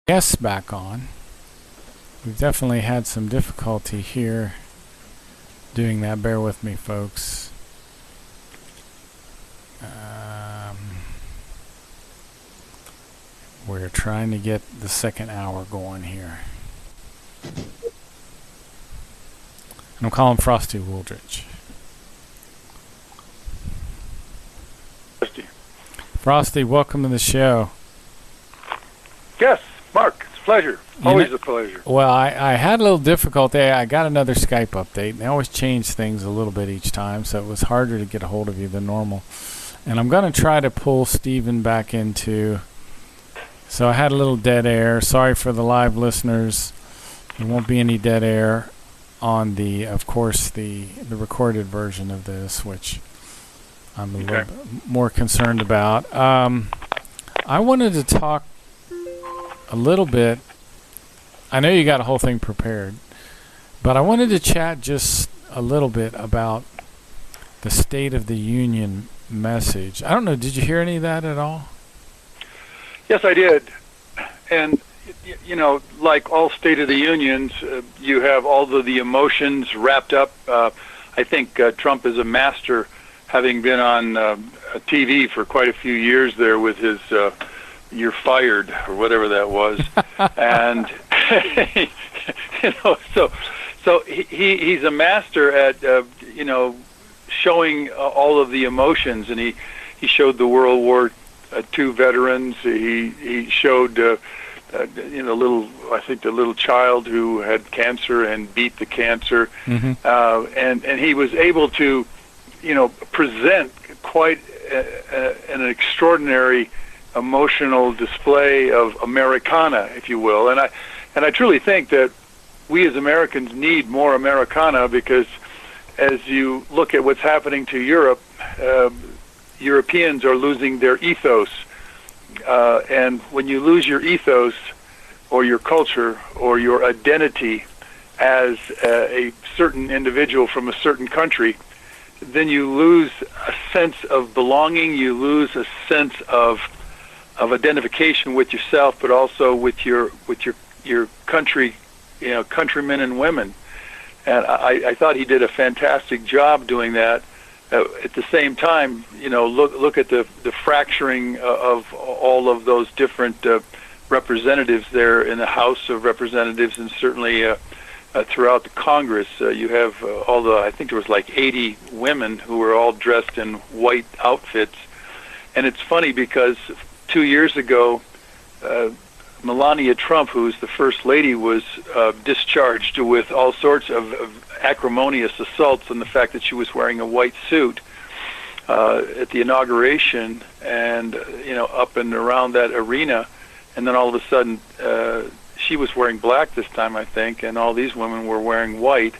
Guests back on. We've definitely had some difficulty here doing that. Bear with me, folks. We're trying to get the second hour going here. And I'm calling Frosty Wooldridge. Frosty, welcome to the show. Yes, Mark, it's a pleasure. Always a pleasure. Well, I had a little difficulty. I got another Skype update, and they always change things a little bit each time, so it was harder to get a hold of you than normal. And I'm going to try to pull Steven back into... So I had a little dead air. Sorry for the live listeners. There won't be any dead air on of course, the recorded version of this, which I'm a little bit more concerned about. I wanted to talk a little bit. I know you got a whole thing prepared, but I wanted to chat just a little bit about the State of the Union message. I don't know, did you hear any of that at all? Yes, I did. And, you know, like all State of the Unions, you have all of the emotions wrapped up. I think Trump is a master, having been on TV for quite a few years there with his "you're fired" or whatever that was. And, you know, so he's a master at, you know, showing all of the emotions. And he showed the World War II veterans. He showed, you know, the little child who had cancer and beat the cancer. Mm-hmm. And he was able to, you know, present quite an extraordinary emotional display of Americana, if you will. And I truly think that we as Americans need more Americana, because as you look at what's happening to Europe, Europeans are losing their ethos. And when you lose your ethos or your culture or your identity as a certain individual from a certain country, then you lose a sense of belonging, you lose a sense of identification with yourself, but also with your country, you know, countrymen and women. And I thought he did a fantastic job doing that. At the same time, you know, look at the fracturing of all of those different representatives there in the House of Representatives, and certainly throughout the Congress. You have I think there was like 80 women who were all dressed in white outfits. And it's funny because 2 years ago, Melania Trump, who's the First Lady, was discharged with all sorts of acrimonious assaults on the fact that she was wearing a white suit at the inauguration, and, you know, up and around that arena. And then all of a sudden, she was wearing black this time, I think, and all these women were wearing white,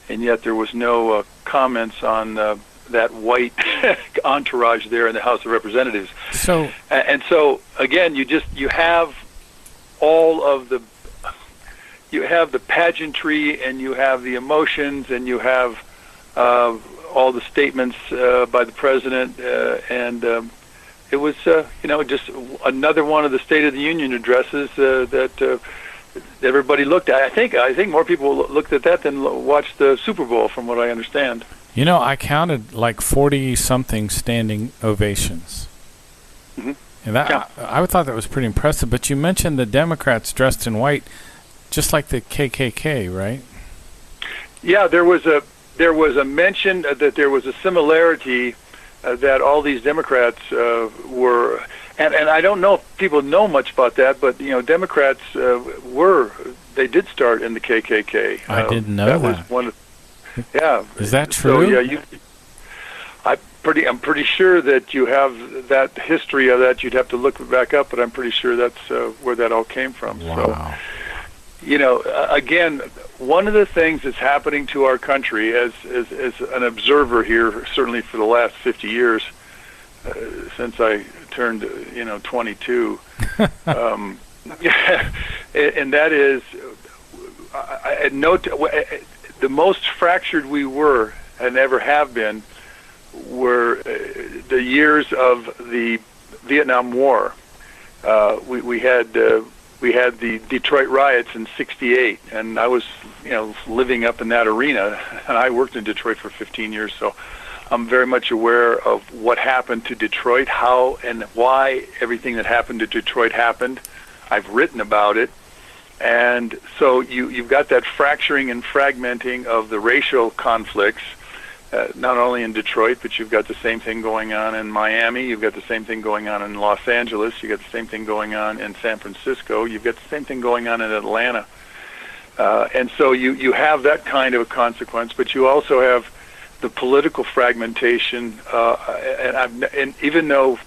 and yet there was no comments on that white entourage there in the House of Representatives. So, and so again, you have all of the, you have the pageantry, and you have the emotions, and you have all the statements by the president, and it was, you know, just another one of the State of the Union addresses that everybody looked at. I think more people looked at that than watched the Super Bowl, from what I understand. You know, I counted like 40-something standing ovations. Mm-hmm. And that, I thought that was pretty impressive. But you mentioned the Democrats dressed in white, just like the KKK, right? Yeah, there was a mention that there was a similarity that all these Democrats were, and I don't know if people know much about that, but, you know, Democrats they did start in the KKK. I didn't know that. Was one of, yeah. Is that true? So, yeah, I'm pretty sure that you have that history of that. You'd have to look back up, but I'm pretty sure that's where that all came from. Wow. So, you know, again, one of the things that's happening to our country, as an observer here, certainly for the last 50 years, since I turned, 22, and that is, I note the most fractured we were and ever have been were the years of the Vietnam War. We had we had the Detroit riots in '68, and I was, living up in that arena, and I worked in Detroit for 15 years, so I'm very much aware of what happened to Detroit, how and why everything that happened to Detroit happened. I've written about it. And so you've got that fracturing and fragmenting of the racial conflicts, not only in Detroit, but you've got the same thing going on in Miami, you've got the same thing going on in Los Angeles, you've got the same thing going on in San Francisco, you've got the same thing going on in Atlanta. And so you have that kind of a consequence, but you also have the political fragmentation, and even though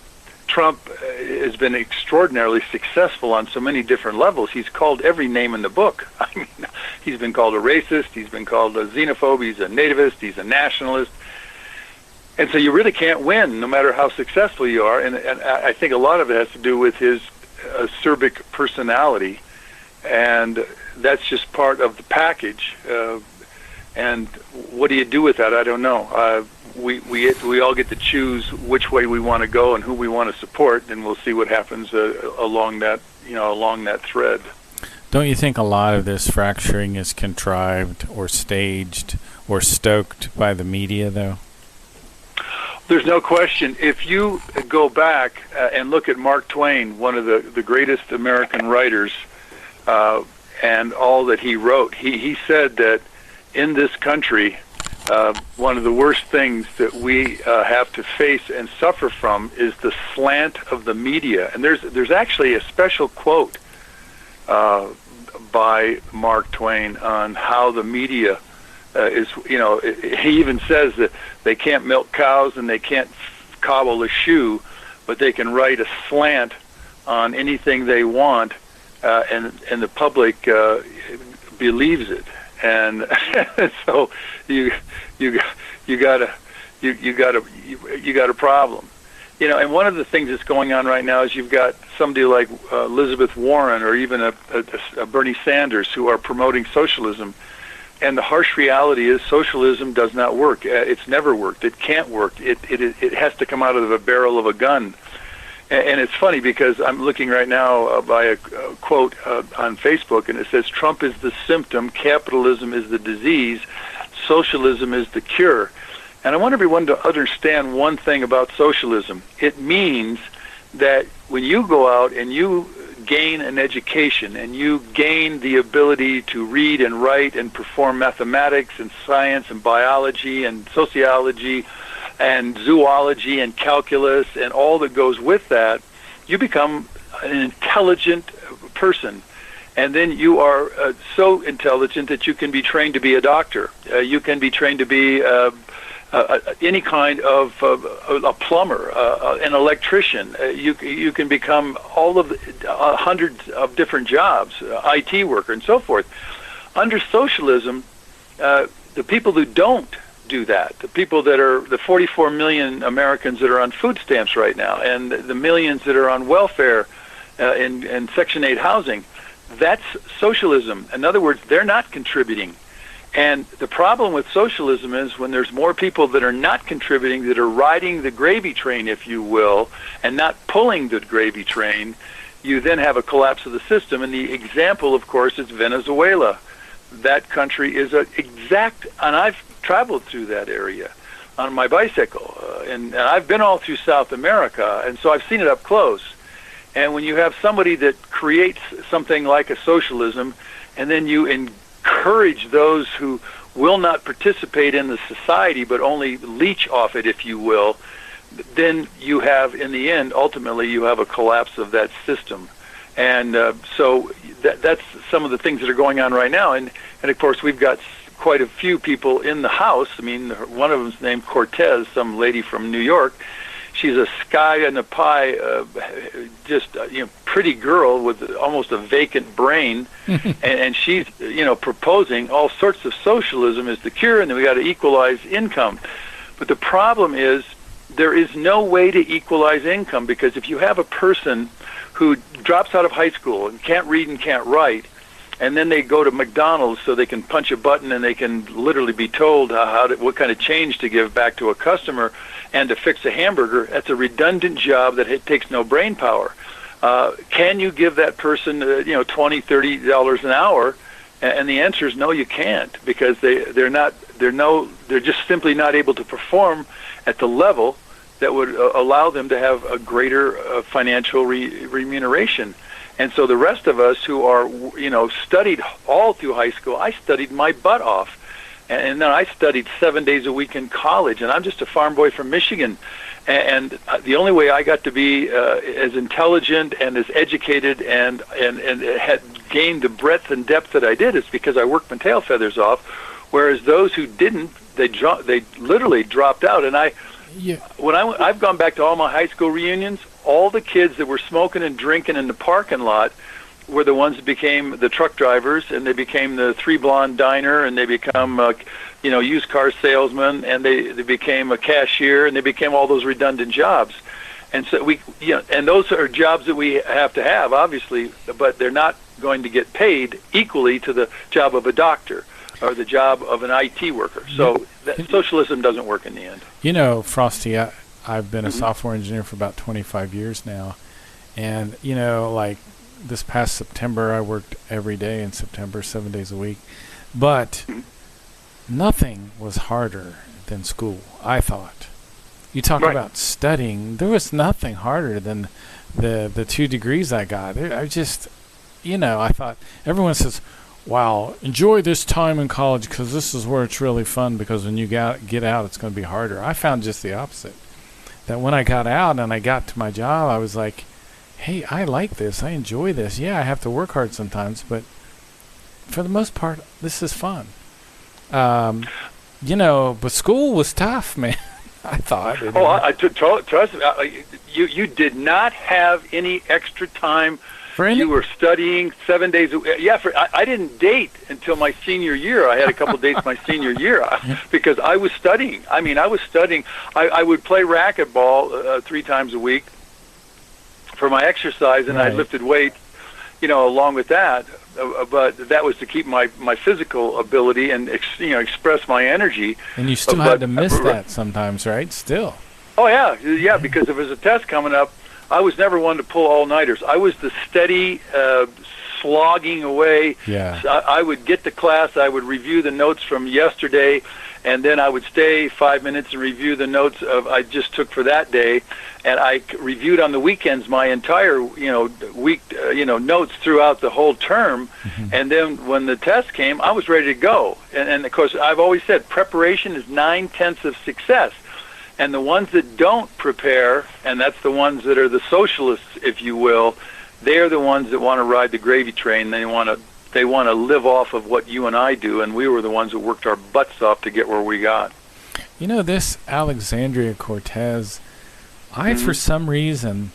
Trump has been extraordinarily successful on so many different levels, he's called every name in the book. I mean, he's been called a racist, he's been called a xenophobe, he's a nativist, he's a nationalist. And so you really can't win, no matter how successful you are. And I think a lot of it has to do with his acerbic personality, and that's just part of the package. And what do you do with that? I don't know. We all get to choose which way we want to go and who we want to support, and we'll see what happens along that thread. Don't you think a lot of this fracturing is contrived or staged or stoked by the media, though? There's no question. If you go back and look at Mark Twain, one of the greatest American writers, and all that he wrote, he said that in this country, one of the worst things that we have to face and suffer from is the slant of the media. And there's actually a special quote by Mark Twain on how the media is, he even says that they can't milk cows and they can't cobble a shoe, but they can write a slant on anything they want, and the public believes it. And so you got a problem, And one of the things that's going on right now is you've got somebody like Elizabeth Warren or even a Bernie Sanders who are promoting socialism, and the harsh reality is socialism does not work. It's never worked. It can't work. It has to come out of the barrel of a gun. And it's funny because I'm looking right now by a quote on Facebook, and it says, "Trump is the symptom, capitalism is the disease, socialism is the cure." And I want everyone to understand one thing about socialism. It means that when you go out and you gain an education and you gain the ability to read and write and perform mathematics and science and biology and sociology and zoology and calculus and all that goes with that, you become an intelligent person. And then you are so intelligent that you can be trained to be a doctor. You can be trained to be any kind of a plumber, an electrician. You can become all of hundreds of different jobs, IT worker and so forth. Under socialism, the people who don't do that, the people that are the 44 million Americans that are on food stamps right now, and the millions that are on welfare in Section 8 housing, that's socialism. In other words, they're not contributing. And the problem with socialism is when there's more people that are not contributing, that are riding the gravy train, if you will, and not pulling the gravy train, you then have a collapse of the system. And the example, of course, is Venezuela. That country is an exact, and I've traveled through that area on my bicycle, and I've been all through South America, and so I've seen it up close. And when you have somebody that creates something like a socialism, and then you encourage those who will not participate in the society but only leech off it, if you will, then you have, in the end, ultimately, you have a collapse of that system. And so that's some of the things that are going on right now. And of course, we've got quite a few people in the House. I mean, one of them's named Cortez, some lady from New York. She's a sky in the pie, just pretty girl with almost a vacant brain, and she's proposing all sorts of socialism as the cure, and then we got to equalize income. But the problem is there is no way to equalize income, because if you have a person who drops out of high school and can't read and can't write, and then they go to McDonald's so they can punch a button and they can literally be told what kind of change to give back to a customer and to fix a hamburger, that's a redundant job that takes no brain power. Can you give that person, $20, $30 an hour? And the answer is no, you can't, because they're just simply not able to perform at the level that would allow them to have a greater financial remuneration. And so the rest of us who are, studied all through high school, I studied my butt off. And then I studied 7 days a week in college, and I'm just a farm boy from Michigan. And the only way I got to be as intelligent and as educated and had gained the breadth and depth that I did is because I worked my tail feathers off, whereas those who didn't, they literally dropped out. And I've gone back to all my high school reunions, all the kids that were smoking and drinking in the parking lot were the ones that became the truck drivers, and they became the Three Blonde Diner, and they become used car salesmen, and they became a cashier, and they became all those redundant jobs. And so and those are jobs that we have to have, obviously, but they're not going to get paid equally to the job of a doctor or the job of an IT worker. So socialism doesn't work in the end. Frosty, I've been a software engineer for about 25 years now, and like this past September, I worked every day in September, 7 days a week. But nothing was harder than school, I thought. You talk about studying. There was nothing harder than the 2 degrees I got. I just, I thought, everyone says, wow, enjoy this time in college because this is where it's really fun, because when you get out, it's going to be harder. I found just the opposite. That when I got out and I got to my job, I was like, hey, I like this. I enjoy this. Yeah, I have to work hard sometimes, but for the most part, this is fun. But school was tough, man. I thought. Trust me, you did not have any extra time. You were studying 7 days a week. Yeah, I didn't date until my senior year. I had a couple of dates my senior year because I was studying. I was studying. I would play racquetball 3 times a week for my exercise, and I lifted weights, along with that. But that was to keep my physical ability and express my energy. And you still had to miss that sometimes, right? Still. Oh yeah, because if there's a test coming up, I was never one to pull all-nighters. I was the steady, slogging away. Yeah. I would get to class, I would review the notes from yesterday, and then I would stay 5 minutes and review the notes I just took for that day. And I reviewed on the weekends my entire, week, notes throughout the whole term. Mm-hmm. And then when the test came, I was ready to go. And of course, I've always said preparation is 9/10 of success. And the ones that don't prepare, and that's the ones that are the socialists, if you will, they're the ones that want to ride the gravy train. They want to live off of what you and I do, and we were the ones that worked our butts off to get where we got. This Alexandria Cortez, I, for some reason,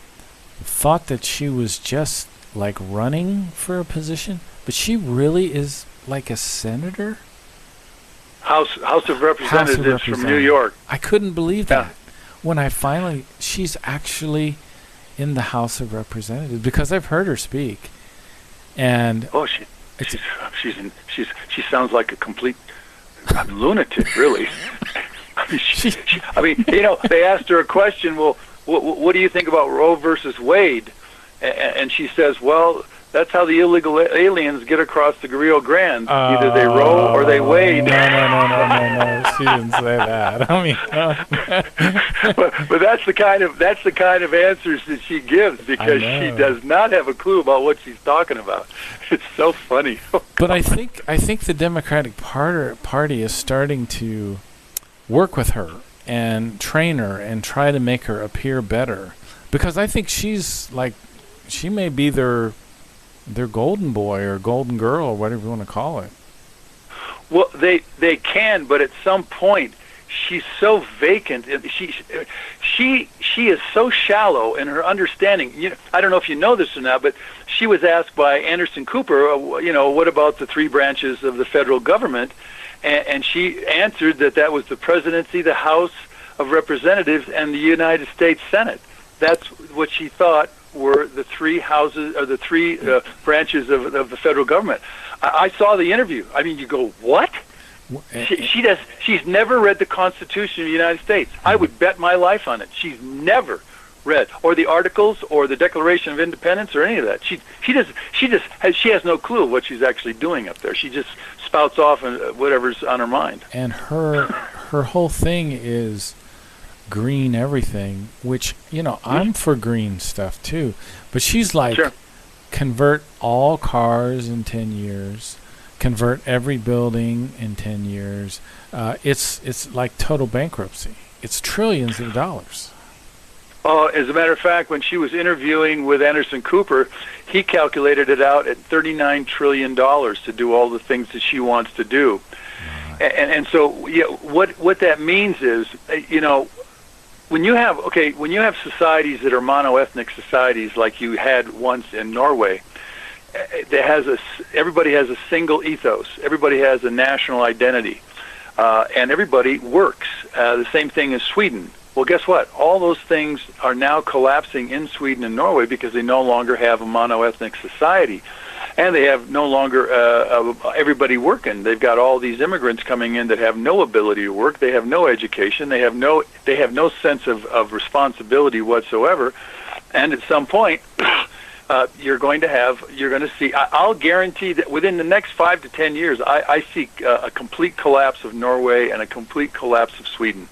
thought that she was just, like, running for a position, but she really is, like, a senator? House of Representatives from New York. I couldn't believe that. When she's actually in the House of Representatives, because I've heard her speak. And she sounds like a complete lunatic, really. They asked her a question. Well, what do you think about Roe versus Wade? And she says, well, that's how the illegal aliens get across the Rio Grande. Either they row or they wade. No. She didn't say that. but that's the kind of answers that she gives, because she does not have a clue about what she's talking about. It's so funny. But I think the Democratic Party is starting to work with her and train her and try to make her appear better, because I think she may be their golden boy or golden girl or whatever you want to call it. Well, they can, but at some point she's so vacant. She is so shallow in her understanding. I don't know if you know this or not, but she was asked by Anderson Cooper, what about the 3 branches of the federal government? And she answered that was the presidency, the House of Representatives, and the United States Senate. That's what she thought were the 3 houses, or the 3 branches of the federal government. I saw the interview. You go, what? She's never read the Constitution of the United States. I would bet my life on it. She's never read, or the articles, or the Declaration of Independence, or any of that. She has no clue what she's actually doing up there. She just spouts off whatever's on her mind. And her whole thing is green everything, which, I'm for green stuff too. But she's like, sure. Convert all cars in 10 years, convert every building in 10 years. It's like total bankruptcy. It's trillions of dollars. As a matter of fact, when she was interviewing with Anderson Cooper, he calculated it out at $39 trillion to do all the things that she wants to do. Right. And so, yeah, what that means is, when you have societies that are monoethnic societies like you had once in Norway, everybody has a single ethos. Everybody has a national identity, and everybody works. The same thing as Sweden. Well, guess what? All those things are now collapsing in Sweden and Norway because they no longer have a monoethnic society, and they have no longer everybody working. They've got all these immigrants coming in that have no ability to work. They have no education. They have no sense of responsibility whatsoever. And at some point, you're going to see. I'll guarantee that within the next 5 to 10 years, I see a complete collapse of Norway and a complete collapse of Sweden.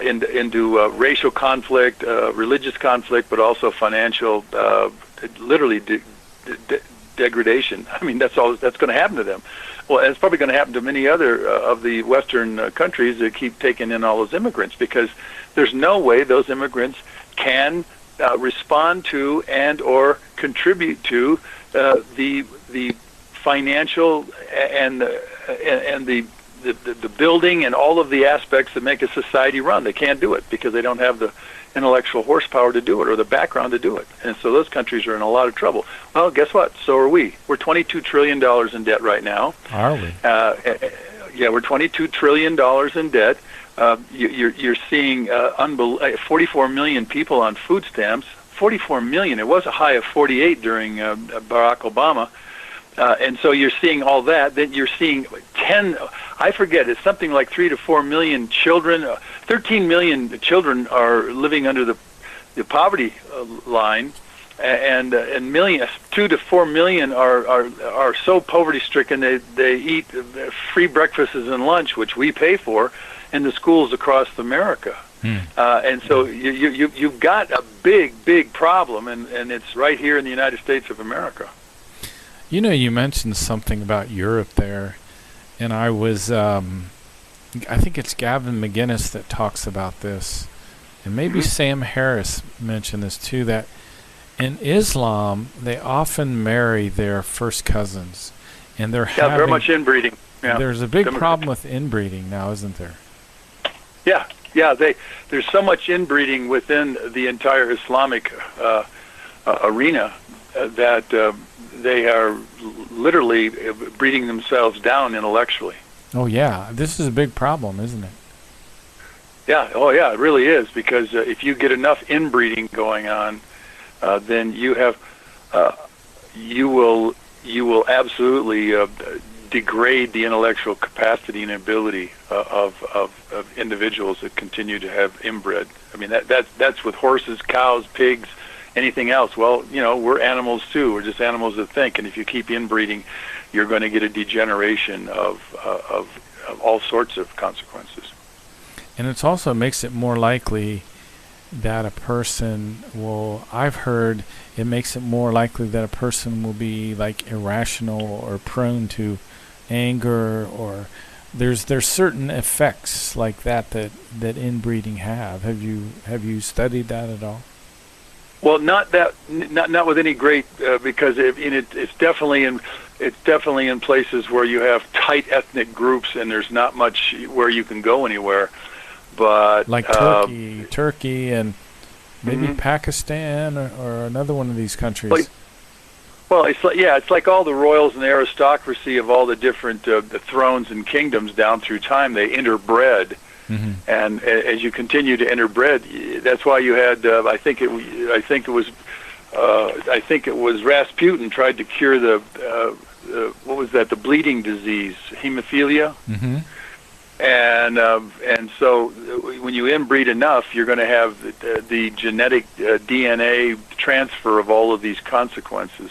Into racial conflict, religious conflict, but also financial, literally degradation. I mean, that's all that's going to happen to them. Well, it's probably going to happen to many other of the Western countries that keep taking in all those immigrants, because there's no way those immigrants can respond to and or contribute to the financial and the building and all of the aspects that make a society run. They can't do it because they don't have the intellectual horsepower to do it or the background to do it. And so those countries are in a lot of trouble. Well, guess what? So are we. We're $22 trillion in debt right now. Are we? Yeah, we're $22 trillion in debt. You're seeing 44 million people on food stamps. 44 million. It was a high of 48 during Barack Obama. And so you're seeing all that. Then you're seeing it's something like 3 to 4 million children. 13 million children are living under the poverty line, and 2 to 4 million are so poverty stricken they eat free breakfasts and lunch, which we pay for, in the schools across America. And so you've got a big problem, and it's right here in the United States of America. You mentioned something about Europe there, and I was, I think it's Gavin McGinnis that talks about this, and maybe Sam Harris mentioned this too, that in Islam, they often marry their first cousins, and they're having very much inbreeding. Yeah. There's a big problem with inbreeding now, isn't there? Yeah. There's so much inbreeding within the entire Islamic arena that they are literally breeding themselves down intellectually. Oh, yeah. This is a big problem, isn't it? Yeah. Oh, yeah, it really is, because if you get enough inbreeding going on, then you will absolutely degrade the intellectual capacity and ability of individuals that continue to have inbred. I mean, that's with horses, cows, pigs, anything else. Well, we're animals too. We're just animals that think, and if you keep inbreeding, you're going to get a degeneration of all sorts of consequences. And it also makes it more likely that a person will, I've heard, it makes it more likely that a person will be like irrational or prone to anger, or there's certain effects like that inbreeding have. Have you studied that at all? Well, not with any great, because it's definitely in places where you have tight ethnic groups and there's not much where you can go anywhere. But like Turkey, and maybe Pakistan or another one of these countries. Well, it's like all the royals and the aristocracy of all the different the thrones and kingdoms down through time. They interbred. And as you continue to interbred, that's why you had. I think it was Rasputin tried to cure the what was that? The bleeding disease, hemophilia. And so when you inbreed enough, you're going to have the genetic DNA transfer of all of these consequences.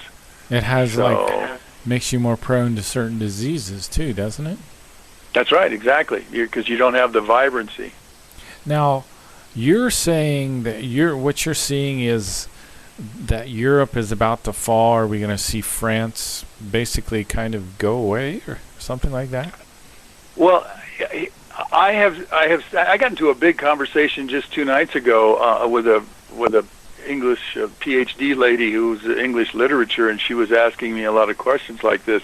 It has makes you more prone to certain diseases too, doesn't it? That's right, exactly, because you don't have the vibrancy. Now, you're saying that what you're seeing is that Europe is about to fall. Are we going to see France basically kind of go away or something like that? Well, I got into a big conversation just 2 nights ago with a English PhD lady who's English literature, and she was asking me a lot of questions like this.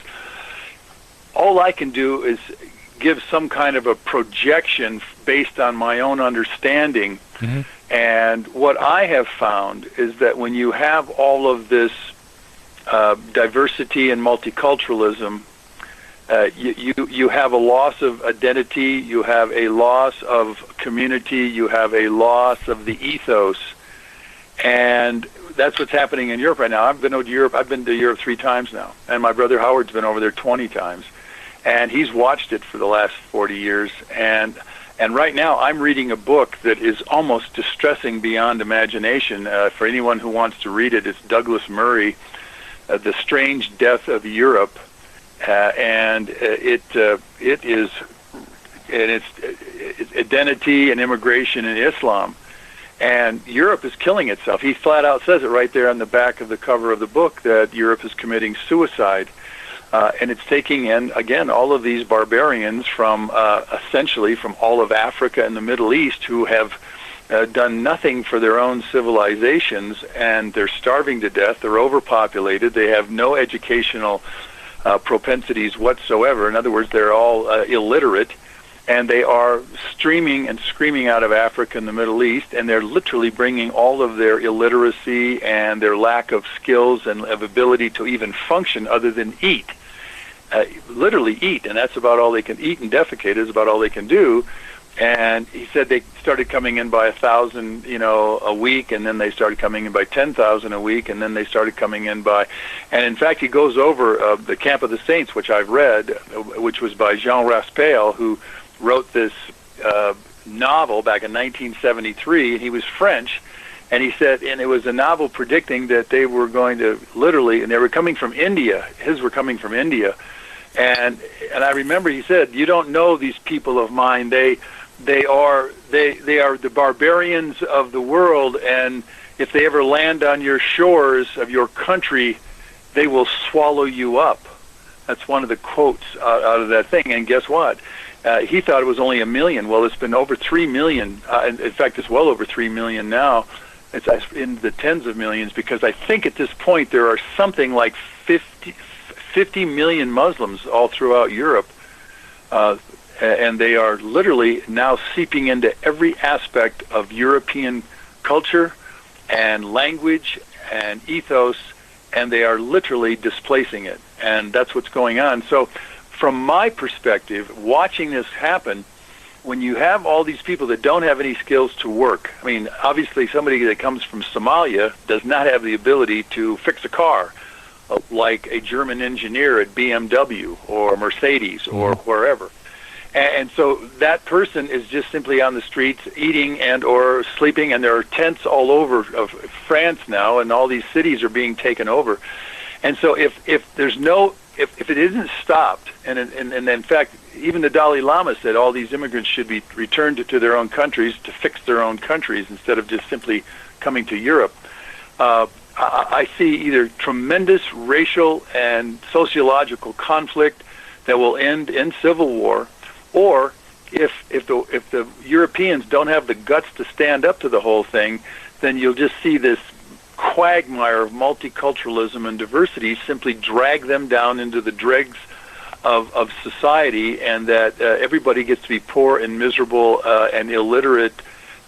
All I can do is give some kind of a projection based on my own understanding. Mm-hmm. And what I have found is that when you have all of this diversity and multiculturalism, you have a loss of identity, you have a loss of community, you have a loss of the ethos. And that's what's happening in Europe right now. I've been to Europe 3 times now, and my brother Howard's been over there 20 times. And he's watched it for the last 40 years. And right now I'm reading a book that is almost distressing beyond imagination. For anyone who wants to read it, it's Douglas Murray, The Strange Death of Europe. And it's identity and immigration and Islam. And Europe is killing itself. He flat out says it right there on the back of the cover of the book that Europe is committing suicide. And it's taking in, again, all of these barbarians from essentially from all of Africa and the Middle East who have done nothing for their own civilizations, and they're starving to death. They're overpopulated. They have no educational propensities whatsoever. In other words, they're all illiterate, and they are streaming and screaming out of Africa and the Middle East, and they're literally bringing all of their illiteracy and their lack of skills and of ability to even function other than eat. Literally eat, and that's about all they can eat, and defecate is about all they can do. And he said they started coming in by 1,000, a week, and then they started coming in by 10,000 a week, and then they started coming in by, and in fact he goes over the Camp of the Saints, which I've read, which was by Jean Raspail, who wrote this novel back in 1973, and he was French, and he said, and it was a novel predicting that they were going to literally, and they were coming from India, his were coming from India, and I remember he said, you don't know these people of mine, they are the barbarians of the world, and if they ever land on your shores of your country, they will swallow you up. That's one of the quotes out of that thing, and guess what? He thought it was only 1 million. Well, it's been over 3 million. In fact, it's well over 3 million now. It's in the tens of millions, because I think at this point there are something like 50 million Muslims all throughout Europe, and they are literally now seeping into every aspect of European culture and language and ethos, and they are literally displacing it. And that's what's going on. So from my perspective, watching this happen, when you have all these people that don't have any skills to work, I mean, obviously somebody that comes from Somalia does not have the ability to fix a car, like a German engineer at BMW or Mercedes or wherever. And so that person is just simply on the streets eating and or sleeping, and there are tents all over of France now, and all these cities are being taken over. And so if it isn't stopped, and in fact, even the Dalai Lama said all these immigrants should be returned to their own countries to fix their own countries instead of just simply coming to Europe. I see either tremendous racial and sociological conflict that will end in civil war, or if the Europeans don't have the guts to stand up to the whole thing, then you'll just see this quagmire of multiculturalism and diversity simply drag them down into the dregs of society, and that everybody gets to be poor and miserable and illiterate,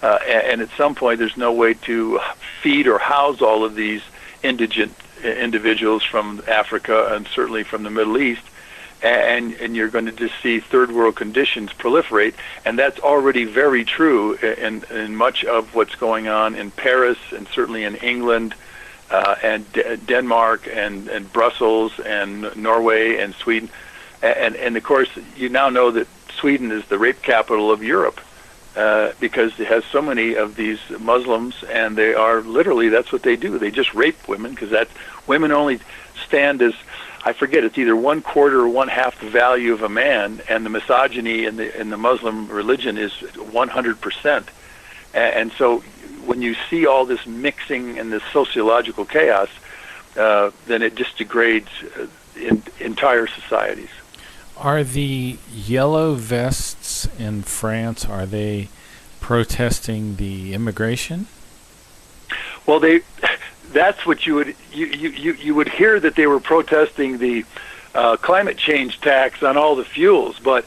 and at some point there's no way to feed or house all of these indigent individuals from Africa and certainly from the Middle East, and you're going to just see third world conditions proliferate, and that's already very true in much of what's going on in Paris and certainly in England and Denmark and Brussels and Norway and Sweden, and of course you now know that Sweden is the rape capital of Europe because it has so many of these Muslims, and they are literally, that's what they do. They just rape women because that women only stand as, I forget, it's either 1/4 or 1/2 the value of a man, and the misogyny in the Muslim religion is 100%. And so when you see all this mixing and this sociological chaos, then it just degrades entire societies. Are the yellow vests in France, are they protesting the immigration? Well, that's what you would hear, that they were protesting the climate change tax on all the fuels, but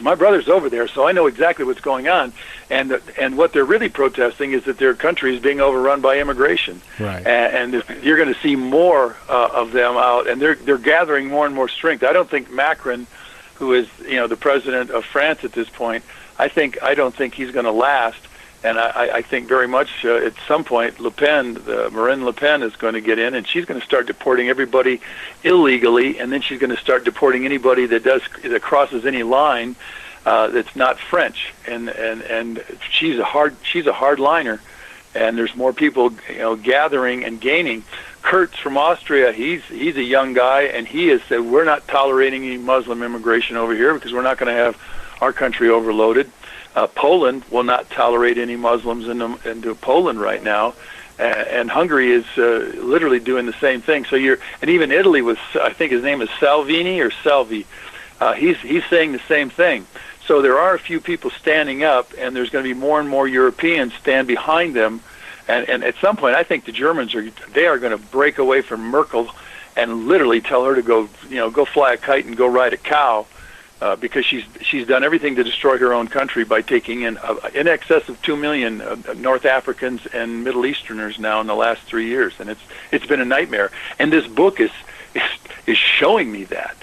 my brother's over there, so I know exactly what's going on. And what they're really protesting is that their country is being overrun by immigration. Right. And you're going to see more of them out, and they're gathering more and more strength. I don't think Macron, who is the president of France at this point, I don't think he's going to last. And I think very much at some point Marine Le Pen is going to get in, and she's going to start deporting everybody illegally, and then she's going to start deporting anybody that crosses any line that's not French. And she's a hard liner, and there's more people gathering and gaining. Kurtz from Austria, he's a young guy, and he has said, we're not tolerating any Muslim immigration over here because we're not going to have our country overloaded. Poland will not tolerate any Muslims into Poland right now, and Hungary is literally doing the same thing. So and even Italy was, I think his name is Salvini or Salvi. He's saying the same thing. So there are a few people standing up, and there's going to be more and more Europeans stand behind them. And at some point, I think the Germans are going to break away from Merkel and literally tell her to go fly a kite and go ride a cow. Because she's done everything to destroy her own country by taking in excess of 2 million North Africans and Middle Easterners now in the last 3 years, and it's been a nightmare. And this book is showing me that.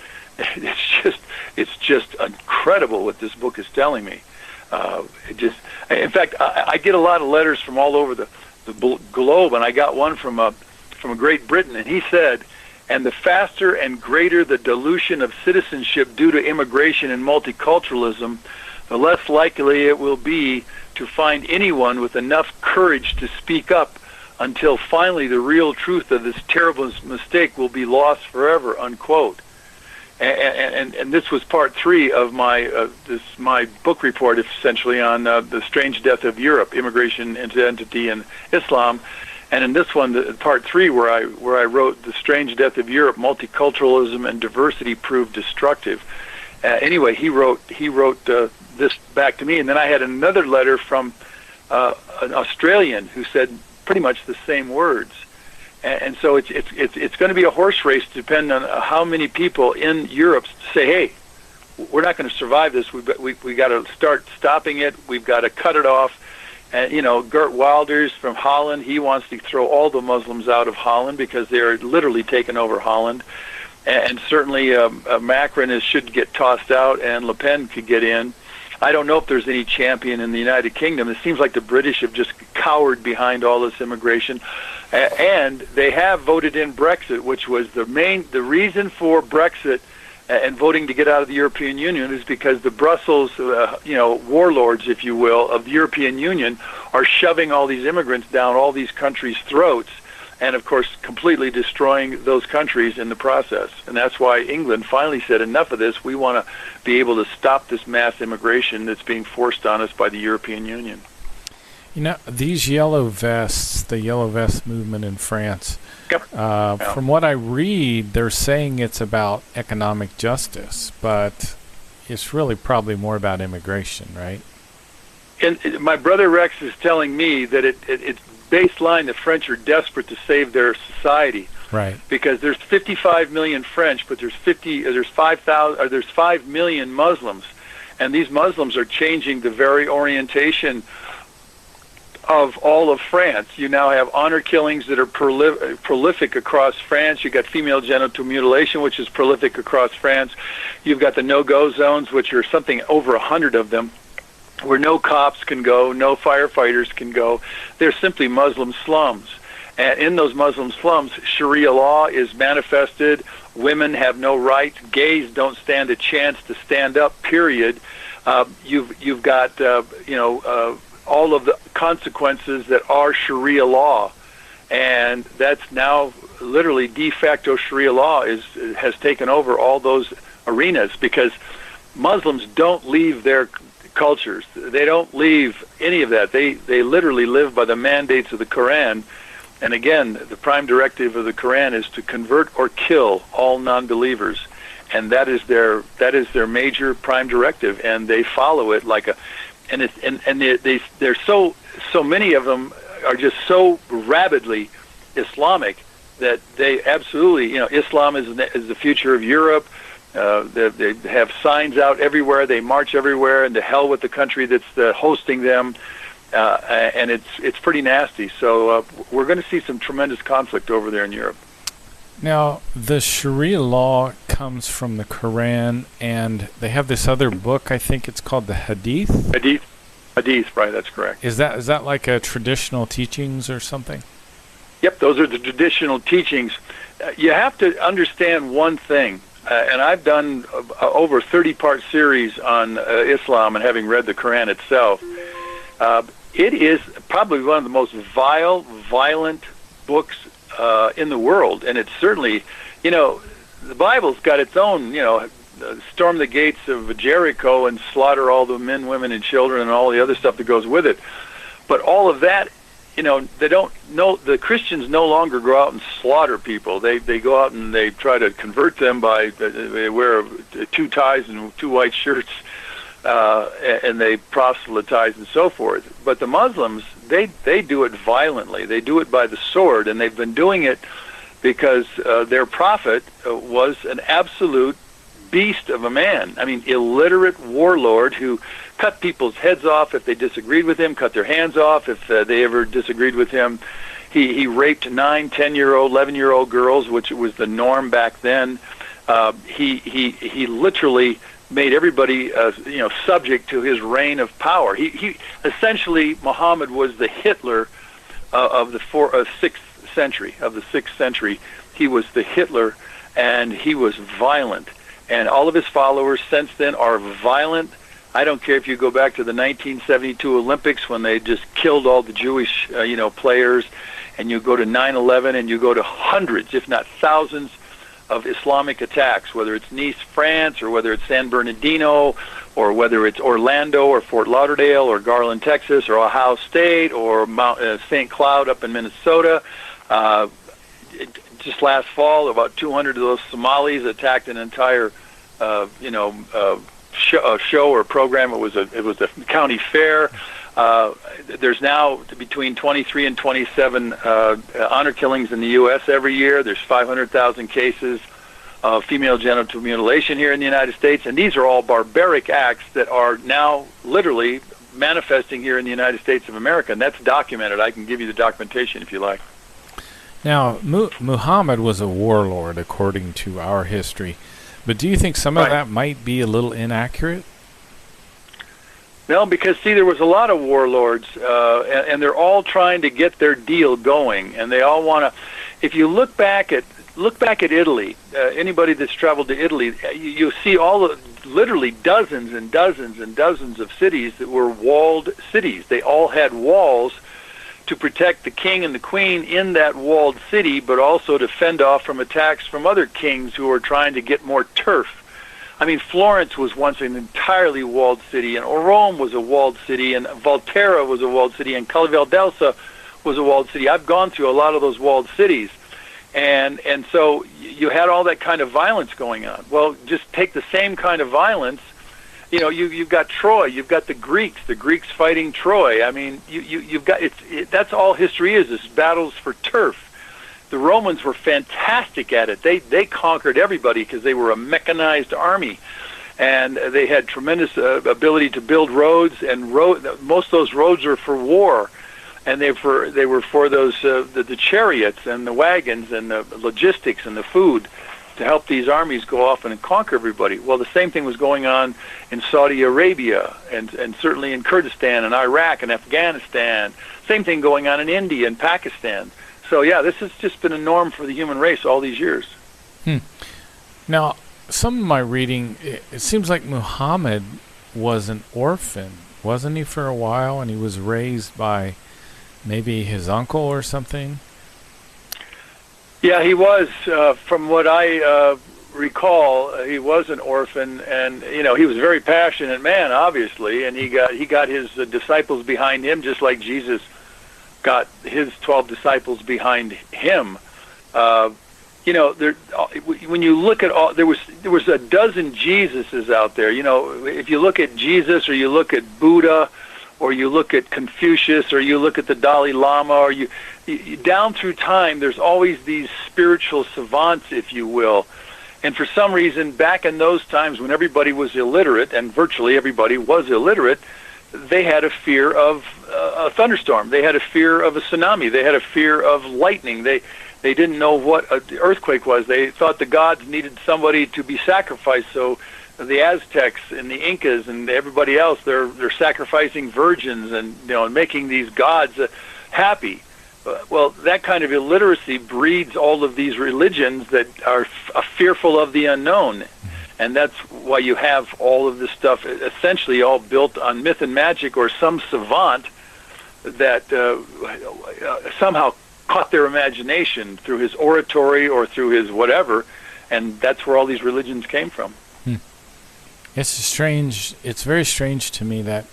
It's just incredible what this book is telling me. In fact, I get a lot of letters from all over the globe, and I got one from Great Britain, and he said, and the faster and greater the dilution of citizenship due to immigration and multiculturalism, the less likely it will be to find anyone with enough courage to speak up until finally the real truth of this terrible mistake will be lost forever, unquote. And this was part 3 of my book report, essentially, on the strange death of Europe, immigration, identity, and Islam. And in this one, part 3, where I wrote The Strange Death of Europe, Multiculturalism and Diversity Proved Destructive. Anyway, he wrote this back to me, and then I had another letter from an Australian who said pretty much the same words. And so it's going to be a horse race, depending on how many people in Europe say, hey, we're not going to survive this. We got to start stopping it. We've got to cut it off. And, Gert Wilders from Holland, he wants to throw all the Muslims out of Holland because they're literally taking over Holland. And certainly Macron should get tossed out, and Le Pen could get in. I don't know if there's any champion in the United Kingdom. It seems like the British have just cowered behind all this immigration. And they have voted in Brexit, which was the reason for Brexit and voting to get out of the European Union is because the Brussels, warlords, if you will, of the European Union are shoving all these immigrants down all these countries' throats, and of course completely destroying those countries in the process. And that's why England finally said, enough of this. We want to be able to stop this mass immigration that's being forced on us by the European Union. These yellow vests, the yellow vest movement in France, yep. From what I read, they're saying it's about economic justice, but it's really probably more about immigration, right? And my brother Rex is telling me that it's baseline, the French are desperate to save their society. Right. Because there's 55 million French, but there's 5 million Muslims, and these Muslims are changing the very orientation of all of France. You now have honor killings that are prolific across France. You've got female genital mutilation, which is prolific across France. You've got the no-go zones, which are something over 100 of them, where no cops can go, no firefighters can go. They're simply Muslim slums. And in those Muslim slums, Sharia law is manifested. Women have no rights. Gays don't stand a chance to stand up, period. You've got all of the consequences that are Sharia law, and that's now literally de facto Sharia law has taken over all those arenas, because Muslims don't leave their cultures. They don't leave any of that. They literally live by the mandates of the Quran. And again, the prime directive of the Quran is to convert or kill all non-believers, and that is their major prime directive, and they follow it like a. And they're so many of them are just so rabidly Islamic that they absolutely, Islam is the future of Europe. They have signs out everywhere. They march everywhere, and to hell with the country that's hosting them. And it's pretty nasty. So we're going to see some tremendous conflict over there in Europe. Now, the Sharia law comes from the Quran, and they have this other book, I think it's called the Hadith? Hadith, right, that's correct. Is that like a traditional teachings or something? Yep, those are the traditional teachings. You have to understand one thing, and I've done over a 30-part series on Islam and having read the Quran itself. It is probably one of the most violent books in the world, and it's certainly, the Bible's got its own, storm the gates of Jericho and slaughter all the men, women, and children and all the other stuff that goes with it. But all of that, they don't know. The Christians no longer go out and slaughter people. They go out and they try to convert them by they wear 2 ties and 2 white shirts, and they proselytize and so forth. But the Muslims, they do it violently. They do it by the sword, and they've been doing it because their prophet was an absolute beast of a man. I mean, illiterate warlord who cut people's heads off if they disagreed with him, cut their hands off if they ever disagreed with him. He raped 9, 10-year-old, 11-year-old girls, which was the norm back then. He literally made everybody subject to his reign of power. He essentially, Muhammad was the Hitler of the 6th century. Of the 6th century, he was the Hitler, and he was violent. And all of his followers since then are violent. I don't care if you go back to the 1972 Olympics when they just killed all the Jewish, players, and you go to 9/11 and you go to hundreds, if not thousands, of Islamic attacks, whether it's Nice, France, or whether it's San Bernardino, or whether it's Orlando or Fort Lauderdale or Garland, Texas, or Ohio State, or St. Cloud up in Minnesota. Just last fall, about 200 of those Somalis attacked an entire, show or program. It was a county fair. There's now between 23 and 27 honor killings in the U.S. every year. There's 500,000 cases of female genital mutilation here in the United States, and these are all barbaric acts that are now literally manifesting here in the United States of America, and that's documented. I can give you the documentation if you like. Now, Muhammad was a warlord, according to our history. But do you think some of that might be a little inaccurate? No, because, see, there was a lot of warlords, and they're all trying to get their deal going, and they all want to. If you look back at Italy, anybody that's traveled to Italy, you'll see literally dozens and dozens and dozens of cities that were walled cities. They all had walls to protect the king and the queen in that walled city, but also to fend off from attacks from other kings who were trying to get more turf. I mean, Florence was once an entirely walled city, and Rome was a walled city, and Volterra was a walled city, and Calle Valdelsa was a walled city. I've gone through a lot of those walled cities, and so you had all that kind of violence going on. Well, just take the same kind of violence. You've got Troy, you've got the Greeks fighting Troy. I mean, you've got that's all history is battles for turf. The Romans were fantastic at it. They conquered everybody because they were a mechanized army, and they had tremendous ability to build roads. And most of those roads were for war, and they were for those the chariots and the wagons and the logistics and the food to help these armies go off and conquer everybody. Well, the same thing was going on in Saudi Arabia and certainly in Kurdistan and Iraq and Afghanistan. Same thing going on in India and Pakistan. So, yeah, this has just been a norm for the human race all these years. Now, some of my reading, it seems like Muhammad was an orphan, wasn't he, for a while? And he was raised by maybe his uncle or something? Yeah, he was. From what I recall, he was an orphan, and he was a very passionate man, obviously, and he got his disciples behind him, just like Jesus got his 12 disciples behind him. When you look at all, there was a dozen Jesuses out there. If you look at Jesus, or you look at Buddha, or you look at Confucius, or you look at the Dalai Lama, or you down through time, there's always these spiritual savants, if you will. And for some reason, back in those times when everybody was illiterate, and virtually everybody was illiterate, they had a fear of a thunderstorm. They had a fear of a tsunami. They had a fear of lightning. They didn't know what an earthquake was. They thought the gods needed somebody to be sacrificed. So the Aztecs and the Incas and everybody else, they're sacrificing virgins and making these gods happy. Well, that kind of illiteracy breeds all of these religions that are fearful of the unknown. And that's why you have all of this stuff essentially all built on myth and magic, or some savant that somehow caught their imagination through his oratory or through his whatever, and that's where all these religions came from. It's very strange to me that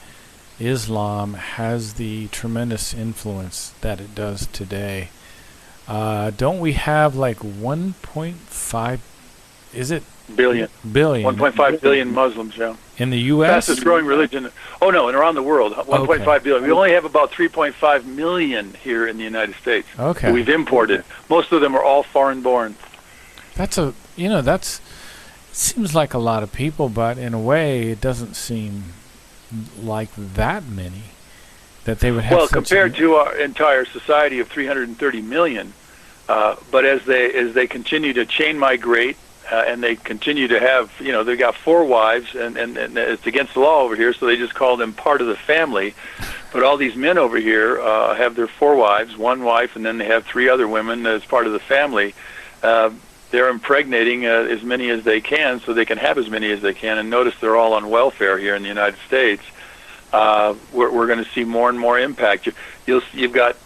Islam has the tremendous influence that it does today. Don't we have like 1.5, is it? Billion. 1.5 billion Muslims, yeah. In the U.S.? Fastest growing religion. Oh, no, and around the world, 1.5 billion. We only have about 3.5 million here in the United States. Okay. We've imported. Most of them are all foreign-born. It seems like a lot of people, but in a way, it doesn't seem like that many that they would have. Well, compared to our entire society of 330 million, but as they continue to chain migrate, and they continue to have, they've got 4 wives, and it's against the law over here, so they just call them part of the family. But all these men over here have their 4 wives, 1 wife, and then they have 3 other women as part of the family. They're impregnating as many as they can, so they can have as many as they can. And notice they're all on welfare here in the United States. We're going to see more and more impact. You've got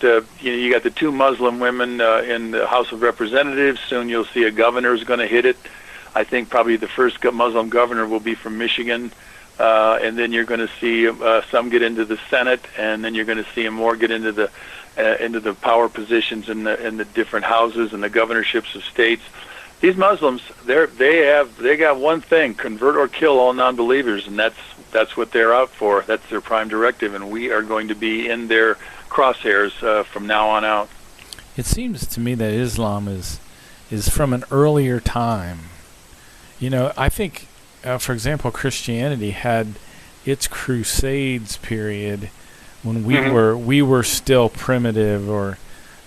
you got the 2 Muslim women in the House of Representatives. Soon you'll see a governor is going to hit it. I think probably the first Muslim governor will be from Michigan, and then you're going to see some get into the Senate, and then you're going to see more get into the power positions in the different houses and the governorships of states. These Muslims, they got one thing: convert or kill all non-believers, and that's what they're out for. That's their prime directive, and we are going to be in their crosshairs from now on out. It seems to me that Islam is from an earlier time. I think, for example, Christianity had its Crusades period when we were still primitive,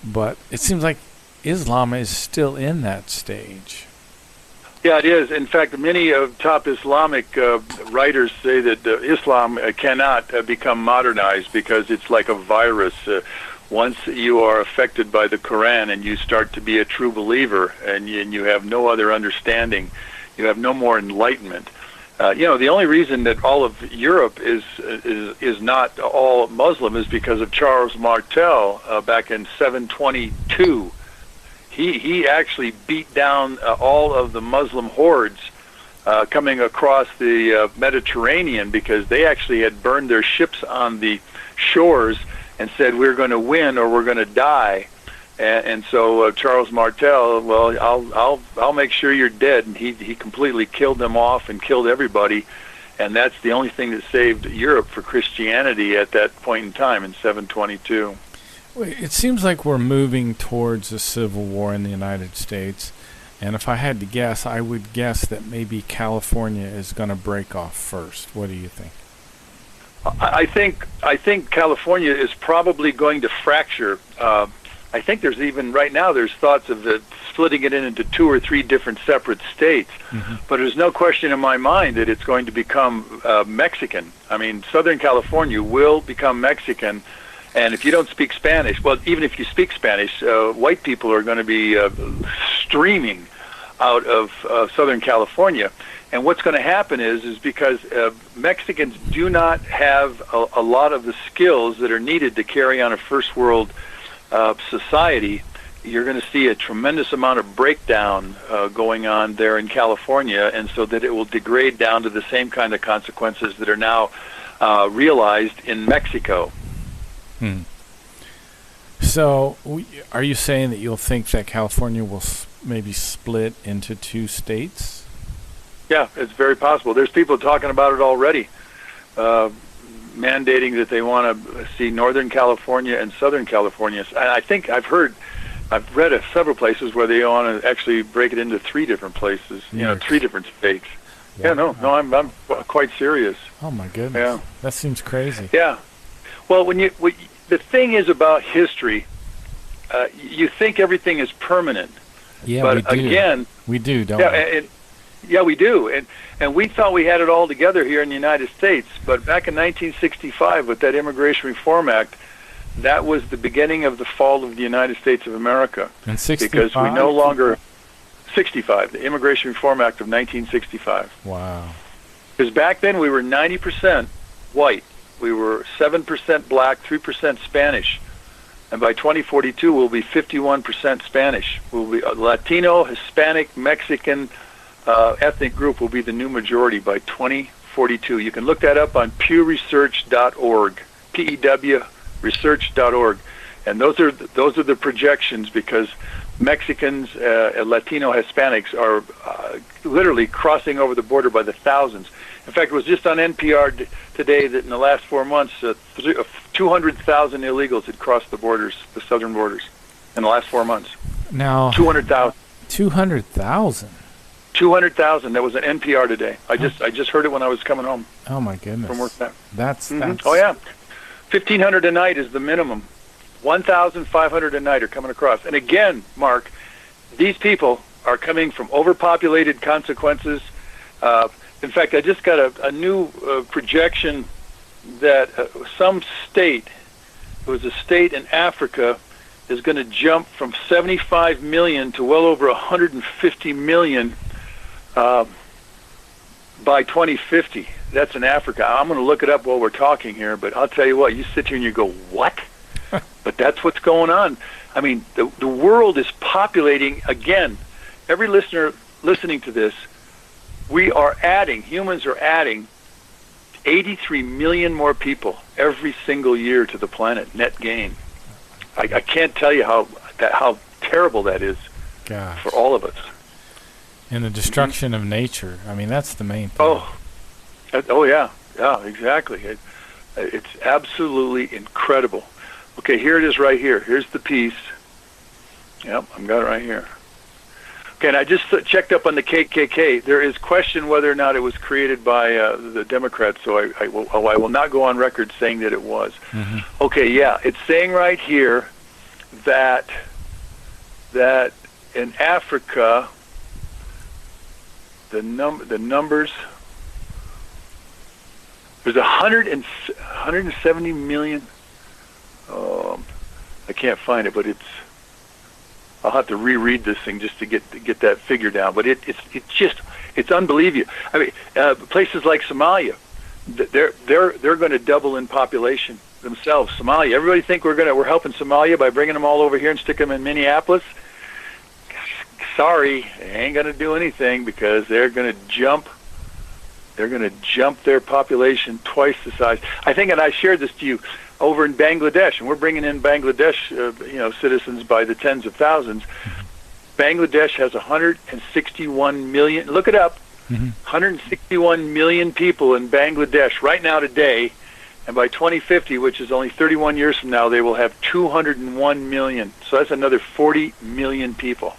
but it seems like Islam is still in that stage. Yeah, it is. In fact, many top Islamic writers say that Islam cannot become modernized because it's like a virus. Once you are affected by the Quran and you start to be a true believer, and you have no other understanding, you have no more enlightenment. The only reason that all of Europe is not all Muslim is because of Charles Martel back in 722. He actually beat down all of the Muslim hordes coming across the Mediterranean, because they actually had burned their ships on the shores and said, we're going to win or we're going to die. And so Charles Martel, well, I'll make sure you're dead. And he completely killed them off and killed everybody. And that's the only thing that saved Europe for Christianity at that point in time in 722. It seems like we're moving towards a civil war in the United States, and if I had to guess, I would guess that maybe California is going to break off first. What do you think? I think California is probably going to fracture. I think there's even right now there's thoughts of splitting it into 2 or 3 different separate states. Mm-hmm. But there's no question in my mind that it's going to become Mexican. I mean, Southern California will become Mexican. And if you don't speak Spanish, well, even if you speak Spanish, white people are going to be streaming out of Southern California. And what's going to happen is because Mexicans do not have a lot of the skills that are needed to carry on a first world society, you're going to see a tremendous amount of breakdown going on there in California, and so that it will degrade down to the same kind of consequences that are now realized in Mexico. So, are you saying that you'll think that California will maybe split into two states? Yeah, it's very possible. There's people talking about it already, mandating that they want to see Northern California and Southern California. And I think I've read of several places where they want to actually break it into three different places, three different states. Yeah, I'm quite serious. Oh my goodness. Yeah. That seems crazy. Yeah. Well, the thing is about history, you think everything is permanent. Yeah, but we do. Again, we do, don't we? Yeah, we do. And we thought we had it all together here in the United States. But back in 1965, with that Immigration Reform Act, that was the beginning of the fall of the United States of America. In 65? Because we no longer... 65, the Immigration Reform Act of 1965. Wow. Because back then we were 90% white. We were 7% black, 3% Spanish. And by 2042, we'll be 51% Spanish. We'll be Latino, Hispanic, Mexican ethnic group will be the new majority by 2042. You can look that up on pewresearch.org, P-E-W research.org. And those are the projections, because Mexicans, Latino, Hispanics are literally crossing over the border by the thousands. In fact, it was just on NPR today that in the last 4 months, 200,000 illegals had crossed the southern borders, in the last 4 months. Now, 200,000. 200,000. 200,000. That was an NPR today. I just heard it when I was coming home. Oh my goodness. From work. That's. Oh yeah, 1,500 a night is the minimum. 1,500 a night are coming across. And again, Mark, these people are coming from overpopulated consequences. In fact, I just got a new projection that some state, it was a state in Africa, is going to jump from 75 million to well over 150 million by 2050. That's in Africa. I'm going to look it up while we're talking here, but I'll tell you what, you sit here and you go, what? But that's what's going on. I mean, the world is populating again. Every listener listening to this, humans are adding 83 million more people every single year to the planet, net gain. I can't tell you how terrible that is. Gosh. For all of us. And the destruction of nature. I mean, that's the main thing. Oh yeah, exactly. It's absolutely incredible. Okay, here it is right here. Here's the piece. Yep, I've got it right here. Okay, and I just checked up on the KKK. There is question whether or not it was created by the Democrats, so I will not go on record saying that it was. Mm-hmm. Okay, yeah, it's saying right here that in Africa, the numbers, there's 170 million. I can't find it, but I'll have to reread this thing just to get that figure down. But it's unbelievable. I mean, places like Somalia, they're going to double in population themselves. Somalia. Everybody think we're helping Somalia by bringing them all over here and sticking them in Minneapolis. Sorry, they ain't going to do anything, because they're going to jump. They're going to jump their population twice the size. I think, and I shared this to you, over in Bangladesh, and we're bringing in Bangladesh, citizens by the tens of thousands. Bangladesh has 161 million. Look it up. 161 million people in Bangladesh right now today, and by 2050, which is only 31 years from now, they will have 201 million. So that's another 40 million people.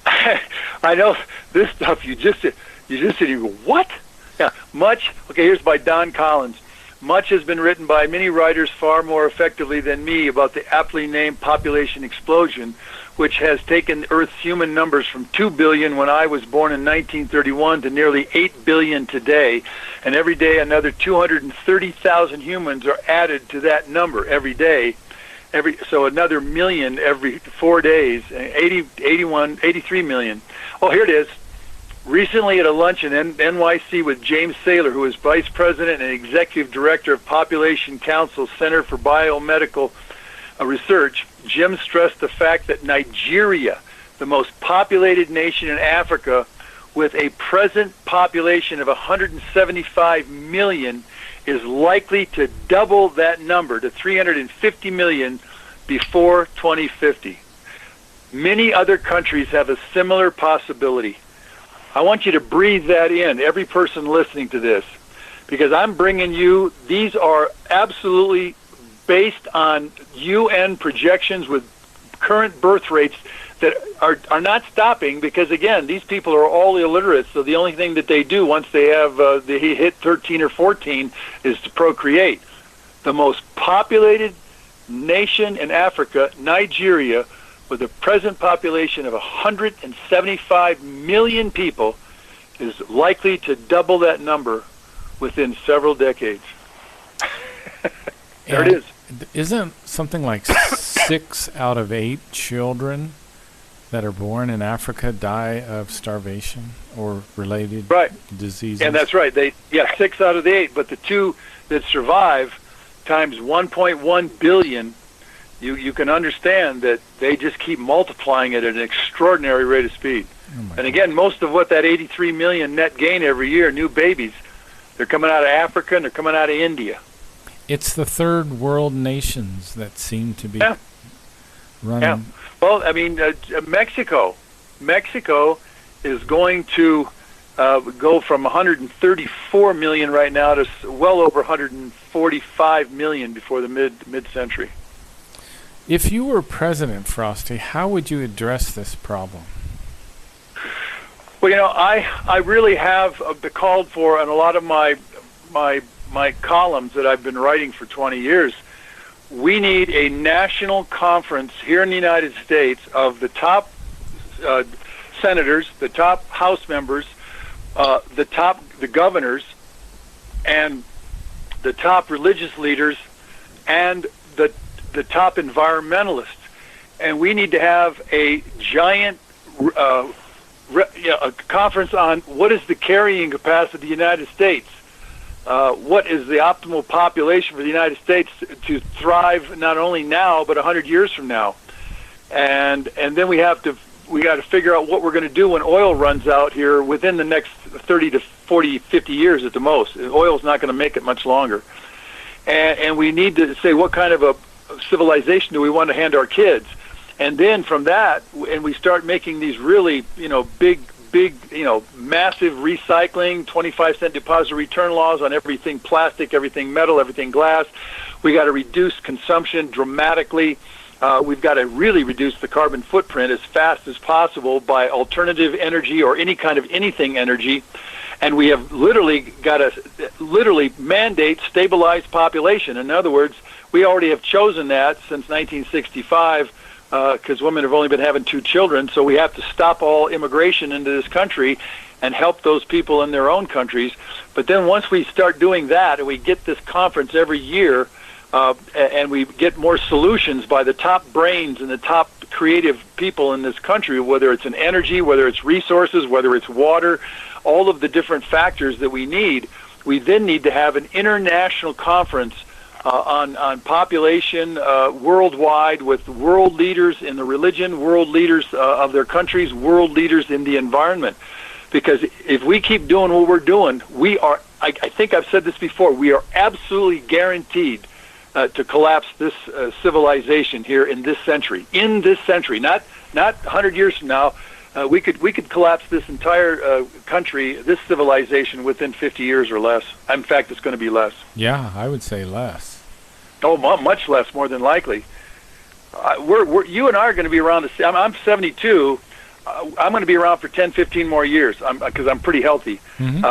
I know this stuff. You just sit and you go, what? Yeah, much. Okay, here's by Don Collins. Much has been written by many writers far more effectively than me about the aptly named population explosion, which has taken Earth's human numbers from 2 billion when I was born in 1931 to nearly 8 billion today. And every day another 230,000 humans are added to that number every day. So another million every 4 days, 83 million. Oh, here it is. Recently at a lunch in NYC with James Saylor, who is Vice President and Executive Director of Population Council Center for Biomedical Research, Jim stressed the fact that Nigeria, the most populated nation in Africa, with a present population of 175 million, is likely to double that number to 350 million before 2050. Many other countries have a similar possibility. I want you to breathe that in, every person listening to this, because I'm bringing you, these are absolutely based on UN projections with current birth rates that are not stopping, because, again, these people are all illiterate, so the only thing that they do once they have they hit 13 or 14 is to procreate. The most populated nation in Africa, Nigeria, with a present population of 175 million people, is likely to double that number within several decades. There it is. Isn't something like 6 out of 8 children that are born in Africa die of starvation or related diseases? And that's right. 6 out of the 8, but the 2 that survive times 1.1 billion, you can understand that they just keep multiplying it at an extraordinary rate of speed. And again, most of what that 83 million net gain every year, new babies, they're coming out of Africa and they're coming out of India. It's the third world nations that seem to be running. Yeah. Well, I mean, Mexico is going to go from 134 million right now to well over 145 million before the mid-century. If you were president, Frosty, how would you address this problem? Well, I really have called for, on a lot of my columns that I've been writing for 20 years, we need a national conference here in the United States of the top senators, the top House members, the governors, and the top religious leaders, and the top environmentalists. And we need to have a giant a conference on what is the carrying capacity of the United States. What is the optimal population for the United States to thrive not only now but 100 years from now, and then we got to figure out what we're going to do when oil runs out here within the next 30 to 40, 50 years at the most. Oil's not going to make it much longer, and we need to say what kind of a civilization do we want to hand our kids, and then from that, and we start making these really big, massive recycling, 25-cent deposit return laws on everything plastic, everything metal, everything glass. We got to reduce consumption dramatically. We've got to really reduce the carbon footprint as fast as possible by alternative energy or any kind of anything energy. And we have literally got to mandate stabilized population. In other words, we already have chosen that since 1965, because women have only been having 2 children, so we have to stop all immigration into this country and help those people in their own countries. But then once we start doing that, and we get this conference every year, and we get more solutions by the top brains and the top creative people in this country, whether it's in energy, whether it's resources, whether it's water, all of the different factors that we need, we then need to have an international conference on population worldwide, with world leaders in the religion, world leaders of their countries, world leaders in the environment. Because if we keep doing what we're doing, we are, I think I've said this before, we are absolutely guaranteed to collapse this civilization here in this century. In this century, not 100 years from now. We could collapse this entire country, this civilization, within 50 years or less. In fact, it's going to be less. Yeah, I would say less. Oh, much less, more than likely. You and I are going to be around. I'm 72. I'm going to be around for 10, 15 more years because I'm pretty healthy. Mm-hmm.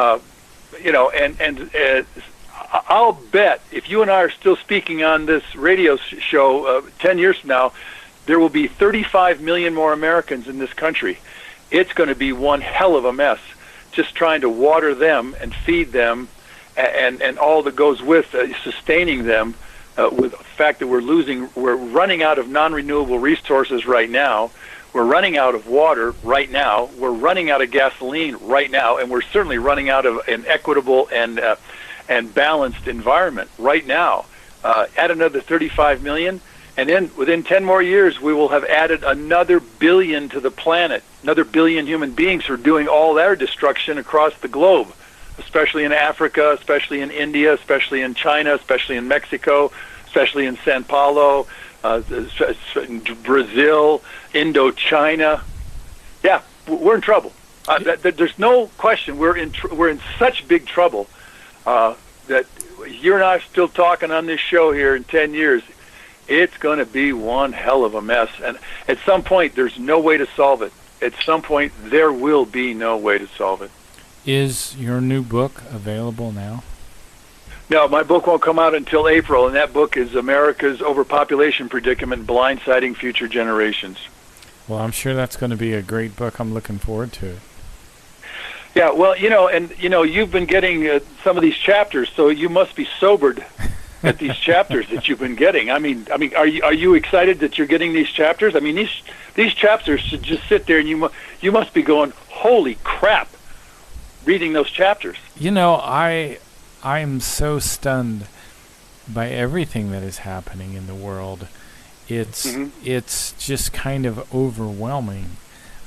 I'll bet if you and I are still speaking on this radio show 10 years from now, there will be 35 million more Americans in this country. It's going to be one hell of a mess, just trying to water them and feed them, and all that goes with sustaining them. With the fact that we're running out of non-renewable resources right now. We're running out of water right now. We're running out of gasoline right now, and we're certainly running out of an equitable and balanced environment right now. Add another 35 million, and then within 10 more years, we will have added another billion to the planet. Another billion human beings who are doing all their destruction across the globe, especially in Africa, especially in India, especially in China, especially in Mexico, especially in Sao Paulo, Brazil, Indochina. Yeah, we're in trouble. There's no question. We're in such big trouble that you and I are still talking on this show here in 10 years. It's going to be one hell of a mess. And at some point, there's no way to solve it. At some point, there will be no way to solve it. Is your new book available now? No, my book won't come out until April, and that book is America's Overpopulation Predicament, Blindsiding Future Generations. Well, I'm sure that's going to be a great book. I'm looking forward to it. Yeah, well, you've been getting some of these chapters, so you must be sobered at these chapters that you've been getting. I mean, are you excited that you're getting these chapters? I mean, these chapters should just sit there, and you must be going, holy crap, reading those chapters. I'm so stunned by everything that is happening in the world. It's just kind of overwhelming.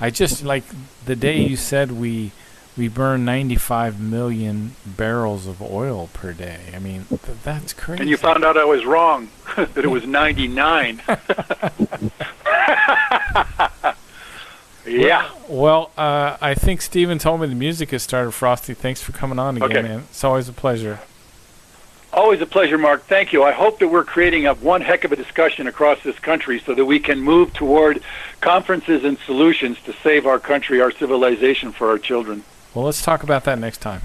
I just like the day you said we burn 95 million barrels of oil per day. I mean, that's crazy. And you found out I was wrong, that it was 99. Yeah. Well, I think Steven told me the music has started, Frosty. Thanks for coming on again, man. It's always a pleasure. Always a pleasure, Mark. Thank you. I hope that we're creating one heck of a discussion across this country so that we can move toward conferences and solutions to save our country, our civilization for our children. Well, let's talk about that next time.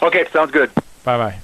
Okay, sounds good. Bye-bye.